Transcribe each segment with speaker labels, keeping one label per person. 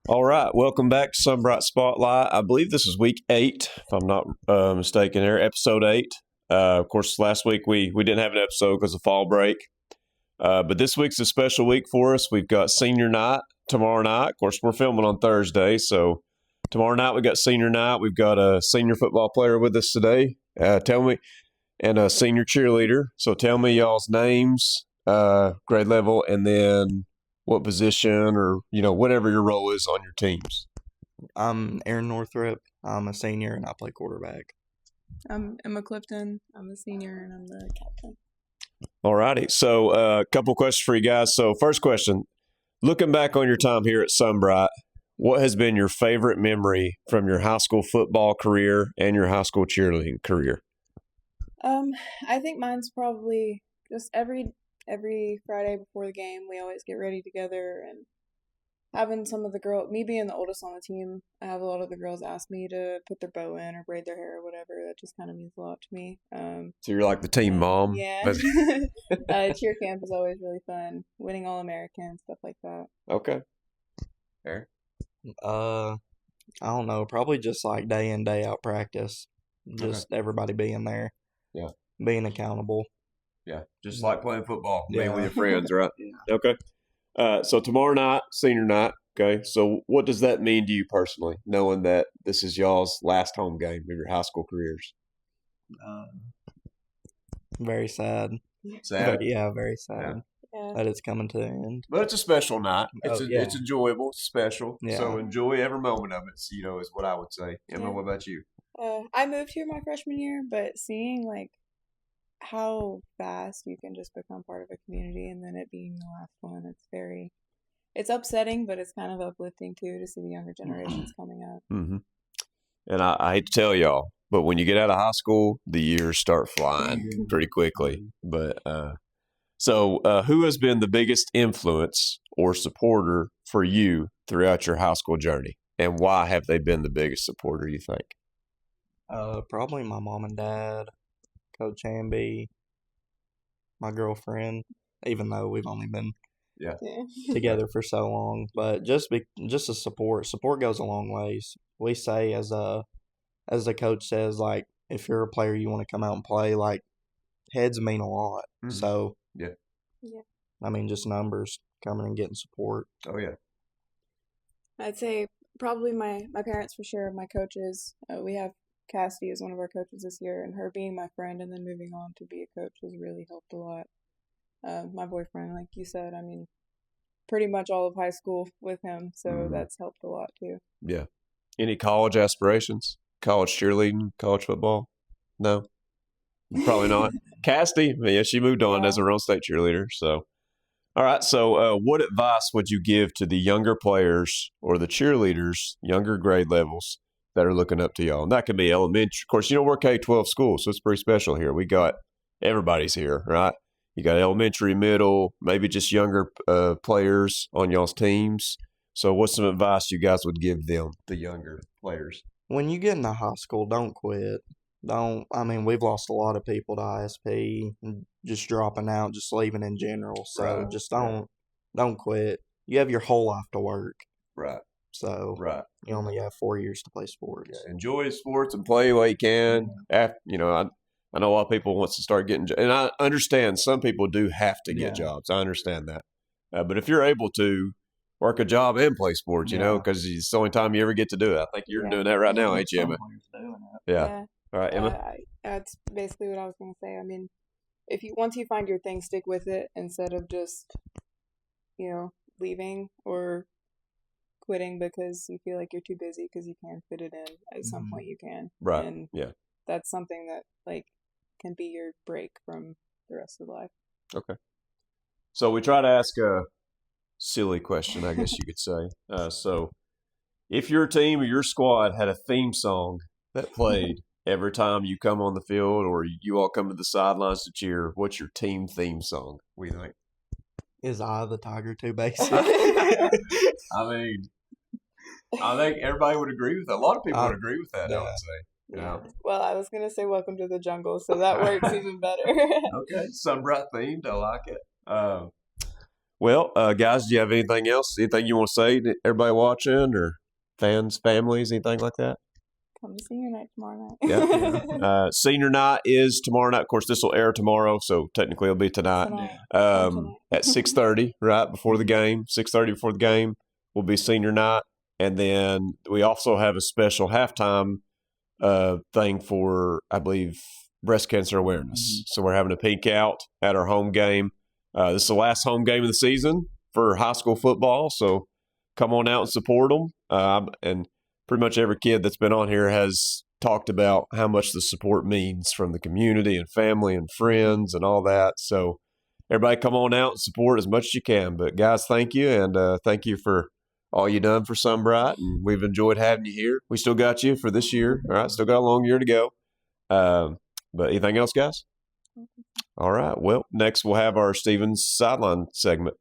Speaker 1: All right, welcome back to Sunbright Spotlight. I believe this is week 8, if I'm not mistaken. There, episode 8. Of course, last week we didn't have an episode because of fall break, but this week's a special week for us. We've got senior night tomorrow night. Of course, we're filming on Thursday, so tomorrow night we got senior night. We've got a senior football player with us today. And a senior cheerleader. So tell me y'all's names, grade level, and then what position or, whatever your role is on your teams.
Speaker 2: I'm Aaron Northrup. I'm a senior and I play quarterback.
Speaker 3: I'm Emma Clifton. I'm a senior and I'm the captain.
Speaker 1: All righty. So a couple questions for you guys. So first question, looking back on your time here at Sunbright, what has been your favorite memory from your high school football career and your high school cheerleading career?
Speaker 3: I think mine's probably just every Friday before the game, we always get ready together and having some of the girls, me being the oldest on the team, I have a lot of the girls ask me to put their bow in or braid their hair or whatever. That just kind of means a lot to me.
Speaker 1: So you're like the team mom?
Speaker 3: Yeah. Cheer camp is always really fun. Winning All-American, stuff like that.
Speaker 1: Okay. Fair.
Speaker 2: I don't know. Probably just like day in, day out practice. Just everybody being there.
Speaker 1: Yeah.
Speaker 2: Being accountable.
Speaker 1: Yeah. Just like playing football, being
Speaker 2: Yeah.
Speaker 1: with your friends, right?
Speaker 2: Yeah.
Speaker 1: Okay. So tomorrow night, senior night. Okay. So what does that mean to you personally, knowing that this is y'all's last home game of your high school careers?
Speaker 2: Very sad.
Speaker 1: Sad.
Speaker 2: But yeah, very sad
Speaker 3: Yeah.
Speaker 2: that it's coming to an end.
Speaker 1: But it's a special night. It's
Speaker 2: Oh, yeah.
Speaker 1: it's enjoyable. It's special.
Speaker 2: Yeah.
Speaker 1: So enjoy every moment of it. Is what I would say. Emma,
Speaker 3: Yeah.
Speaker 1: what about you?
Speaker 3: I moved here my freshman year, but seeing like how fast you can just become part of a community and then it being the last one, it's upsetting, but it's kind of uplifting too to see the younger generations coming up.
Speaker 1: Mm-hmm. And I hate to tell y'all, but when you get out of high school, the years start flying pretty quickly. But so who has been the biggest influence or supporter for you throughout your high school journey, and why have they been the biggest supporter, you think?
Speaker 2: Probably my mom and dad, Coach Hamby, my girlfriend, even though we've only been
Speaker 3: Yeah.
Speaker 2: together for so long. But just a support goes a long ways. We say as the coach says, like, if you're a player you want to come out and play, like, heads mean a lot.
Speaker 1: Mhm.
Speaker 2: So
Speaker 1: Yeah.
Speaker 2: I mean, just numbers coming and getting support.
Speaker 1: Oh yeah.
Speaker 3: I'd say probably my parents for sure, my coaches. We have Cassidy as one of our coaches this year, and her being my friend and then moving on to be a coach has really helped a lot. My boyfriend, like you said, I mean, pretty much all of high school with him, so that's helped a lot too.
Speaker 1: Yeah. Any college aspirations? College cheerleading? College football? No? Probably not. Cassidy, yeah, she moved on as her own state cheerleader. So, all right. So, what advice would you give to the younger players or the cheerleaders, younger grade levels that are looking up to y'all? And that could be elementary. Of course, we're K-12 school, so it's pretty special here. We got everybody's here, right? You got elementary, middle, maybe just younger players on y'all's teams. So what's some advice you guys would give them, the younger players?
Speaker 2: When you get into high school, don't quit. We've lost a lot of people to ISP, and just dropping out, just leaving in general. So
Speaker 1: Right.
Speaker 2: just don't quit. You have your whole life to work.
Speaker 1: Right.
Speaker 2: So
Speaker 1: Right.
Speaker 2: you only have 4 years to play sports.
Speaker 1: Yeah. Enjoy sports and play while you can. After, I know a lot of people wants to start getting, and I understand some people do have to get jobs. I understand that. But if you're able to work a job and play sports, because it's the only time you ever get to do it. I think you're doing that right now, ain't you, Emma? Yeah. All right, Emma.
Speaker 3: That's basically what I was going to say. I mean, once you find your thing, stick with it instead of just, leaving or quitting because you feel like you're too busy because you can't fit it in. At some point you can.
Speaker 1: Right.
Speaker 3: And
Speaker 1: yeah.
Speaker 3: That's something that can be your break from the rest of life.
Speaker 1: Okay. So we try to ask a silly question, I guess you could say. So if your team or your squad had a theme song that played every time you come on the field or you all come to the sidelines to cheer, what's your team theme song? What do you think?
Speaker 2: Is Eye of the Tiger too basic?
Speaker 1: I mean, I think everybody would agree with that. A lot of people would agree with that, I would say.
Speaker 3: Yeah. Well, I was going to say Welcome to the Jungle, so that works even better.
Speaker 1: Okay. Sunbright themed. I like it. Well, guys, do you have anything else? Anything you want to say to everybody watching or fans, families, anything like that?
Speaker 3: Come to senior night tomorrow night.
Speaker 1: Yeah. Senior night is tomorrow night. Of course, this will air tomorrow, so technically it'll be tonight.
Speaker 3: Tonight.
Speaker 1: At 6:30, right before the game. 6:30 before the game will be senior night, and then we also have a special halftime thing for, I believe, breast cancer awareness. So we're having a peek out at our home game. This is the last home game of the season for high school football, so come on out and support them. And pretty much every kid that's been on here has talked about how much the support means from the community and family and friends and all that. So everybody come on out and support as much as you can. But guys, thank you, and thank you for all you done for Sunbright, and we've enjoyed having you here. We still got you for this year. All right, still got a long year to go. But anything else, guys? All right. Well, next we'll have our Stevens sideline segment.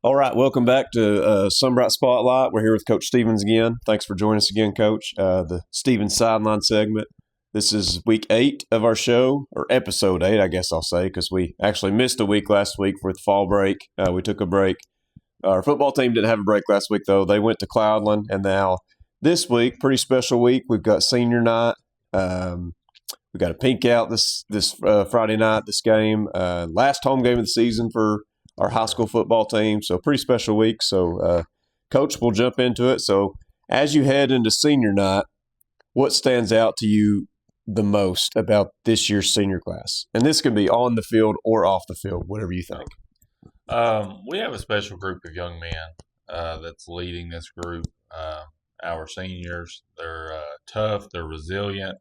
Speaker 1: All right, welcome back to Sunbright Spotlight. We're here with Coach Stevens again. Thanks for joining us again, Coach. The Stevens sideline segment. This is week 8 of our show, or episode 8, I guess I'll say, because we actually missed a week last week for the fall break. We took a break. Our football team didn't have a break last week, though. They went to Cloudland, and now this week, pretty special week. We've got senior night. We've got a peek out this Friday night, this game. Last home game of the season for our high school football team. So pretty special week. So, Coach, we'll jump into it. So as you head into senior night, what stands out to you the most about this year's senior class? And this can be on the field or off the field, whatever you think.
Speaker 4: We have a special group of young men that's leading this group. Our seniors, they're tough, they're resilient.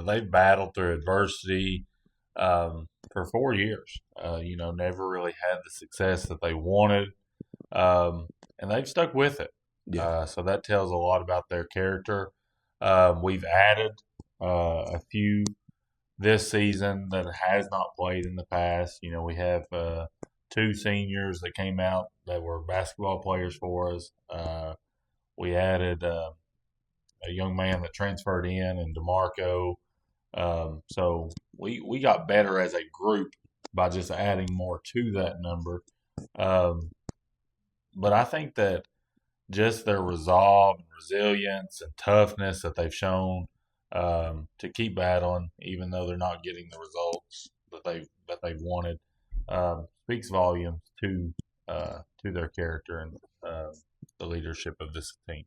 Speaker 4: They've battled through adversity for 4 years. Never really had the success that they wanted, and they've stuck with it.
Speaker 1: Yeah.
Speaker 4: So that tells a lot about their character. We've added a few this season that has not played in the past. We have 2 seniors that came out that were basketball players for us. We added a young man that transferred in DeMarco. So we got better as a group by just adding more to that number. But I think that just their resolve and resilience and toughness that they've shown to keep battling, even though they're not getting the results that they've wanted, speaks volumes to their character and the leadership of this team.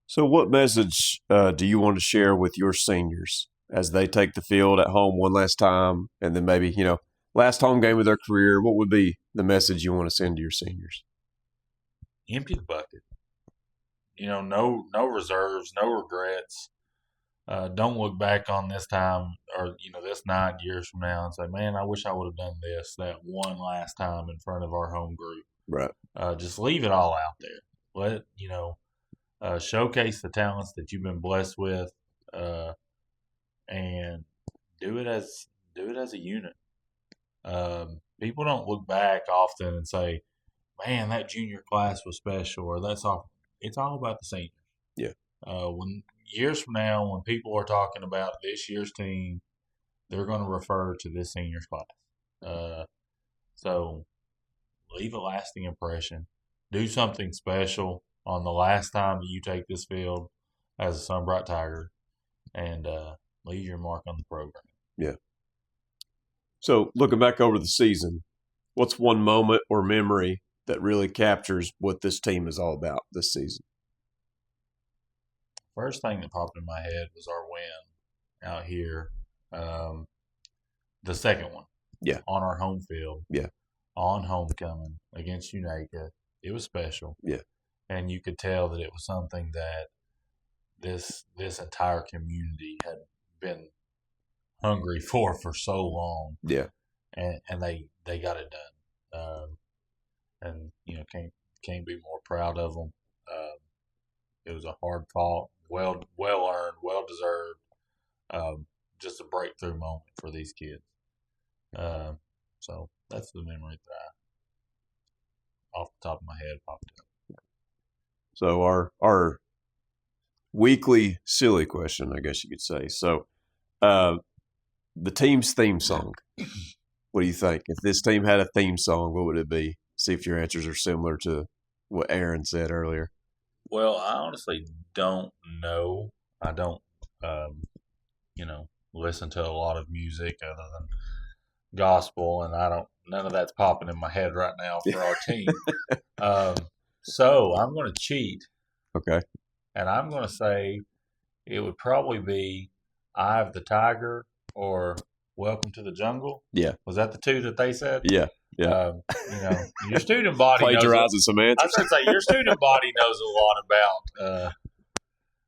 Speaker 1: So what message do you want to share with your seniors as they take the field at home one last time, and then maybe, last home game of their career? What would be the message you want to send to your seniors?
Speaker 4: Empty the bucket. No reserves, no regrets. Don't look back on this time or, this 9 years from now and say, man, I wish I would have done that one last time in front of our home group.
Speaker 1: Right.
Speaker 4: Just leave it all out there. Showcase the talents that you've been blessed with, and do it as a unit. People don't look back often and say, man, that junior class was special, or that's all. It's all about the seniors.
Speaker 1: Yeah.
Speaker 4: When years from now, when people are talking about this year's team, they're going to refer to this seniors class. So leave a lasting impression. Do something special on the last time that you take this field as a Sunbright Tiger, and leave your mark on the program.
Speaker 1: Yeah. So looking back over the season, what's one moment or memory that really captures what this team is all about this season?
Speaker 4: First thing that popped in my head was our win out here. The second one.
Speaker 1: Yeah.
Speaker 4: On our home field.
Speaker 1: Yeah.
Speaker 4: On homecoming against Unaka. It was special.
Speaker 1: Yeah.
Speaker 4: And you could tell that it was something that this entire community had been hungry for so long.
Speaker 1: Yeah.
Speaker 4: And they got it done. And can't be more proud of them. It was a hard fought, well earned, well deserved, just a breakthrough moment for these kids. So that's the memory that off the top of my head popped up.
Speaker 1: So our weekly silly question, I guess you could say. So the team's theme song. What do you think? If this team had a theme song, what would it be? See if your answers are similar to what Aaron said earlier.
Speaker 4: Well, I honestly don't know. I don't, listen to a lot of music other than gospel, and none of that's popping in my head right now for our team. So I'm going to cheat,
Speaker 1: Okay.
Speaker 4: and I'm going to say it would probably be Eye of the Tiger or Welcome to the Jungle.
Speaker 1: Yeah.
Speaker 4: Was that the two that they said?
Speaker 1: Yeah. Yeah.
Speaker 4: Your student body
Speaker 1: Plagiarizing some
Speaker 4: I
Speaker 1: answers.
Speaker 4: was going to say your student body knows a lot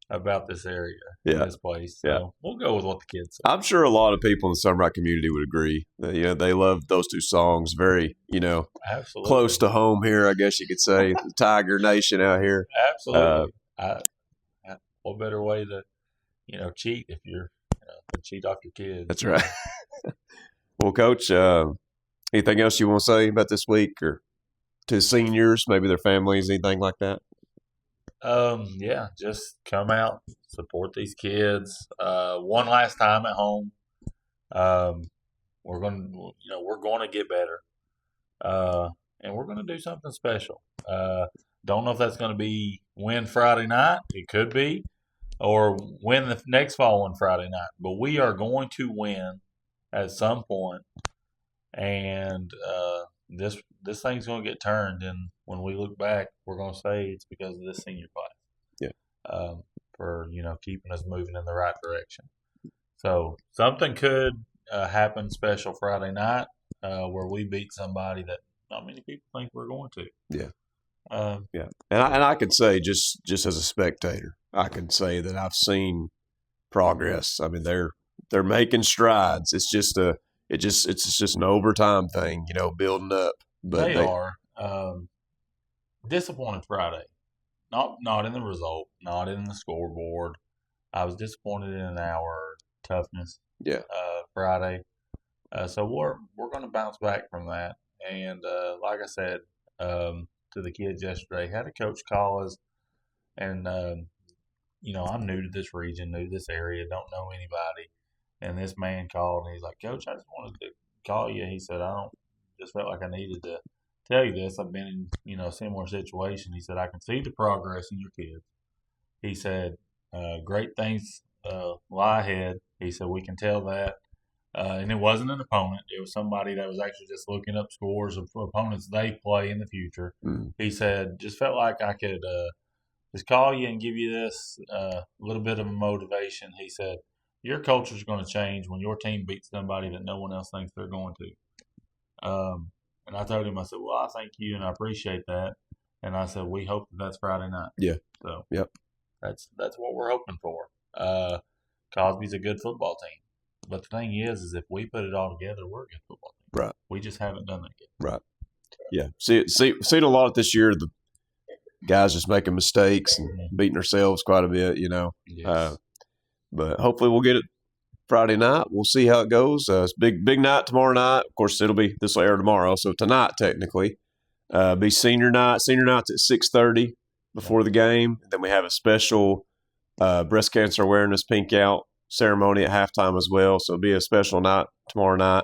Speaker 4: about this area, this place. So
Speaker 1: Yeah.
Speaker 4: we'll go with what the kids say.
Speaker 1: I'm sure a lot of people in the Sunbright community would agree. They love those two songs. Very,
Speaker 4: Absolutely.
Speaker 1: close to home here, I guess you could say. The Tiger Nation out here.
Speaker 4: Absolutely. What better way to, cheat if you're to cheat off your kids?
Speaker 1: That's right. Well, Coach, anything else you want to say about this week or to seniors, maybe their families, anything like that?
Speaker 4: Yeah, just come out, support these kids. One last time at home. We're going to get better. And we're going to do something special. Don't know if that's going to be win Friday night. It could be. Or win the next following Friday night. But we are going to win at some point. And this thing's going to get turned. And when we look back, we're going to say it's because of this senior class.
Speaker 1: Yeah.
Speaker 4: For, keeping us moving in the right direction. So something could happen special Friday night where we beat somebody that not many people think we're going to.
Speaker 1: Yeah.
Speaker 4: Yeah.
Speaker 1: And I can say just as a spectator, I can say that I've seen progress. I mean, they're making strides. It's just an overtime thing, building up. But
Speaker 4: they are disappointed Friday. Not in the result, not in the scoreboard. I was disappointed in our toughness.
Speaker 1: Yeah.
Speaker 4: Friday. So we're going to bounce back from that. And like I said to the kids yesterday, had a coach call us, and I'm new to this region, new to this area, don't know anybody. And this man called, and he's like, "Coach, I just wanted to call you." He said, just felt like I needed to tell you this. I've been in, a similar situation." He said, "I can see the progress in your kids." He said, "Great things lie ahead." He said, "We can tell that." And it wasn't an opponent. It was somebody that was actually just looking up scores of opponents they play in the future.
Speaker 1: Mm.
Speaker 4: He said, "Just felt like I could just call you and give you this little bit of a motivation." He said, "Your culture is going to change when your team beats somebody that no one else thinks they're going to." And I told him, I said, "Well, I thank you and I appreciate that." And I said, "We hope that that's Friday night."
Speaker 1: Yeah.
Speaker 4: So
Speaker 1: yep.
Speaker 4: That's what we're hoping for. Cosby's a good football team. But the thing is if we put it all together, we're a good football team.
Speaker 1: Right.
Speaker 4: We just haven't done that yet.
Speaker 1: Right. Yeah. Seen a lot this year. The guys just making mistakes and beating ourselves quite a bit,
Speaker 4: Yes.
Speaker 1: But hopefully we'll get it Friday night. We'll see how it goes. It's big night tomorrow night. Of course, this will air tomorrow. So tonight, technically, be senior night. Senior night's at 6:30 before the game. And then we have a special breast cancer awareness pink out ceremony at halftime as well. So it'll be a special night tomorrow night.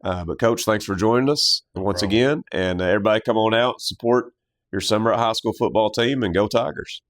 Speaker 1: But Coach, thanks for joining us once again. And everybody come on out, support your Sunbright High School football team, and go Tigers.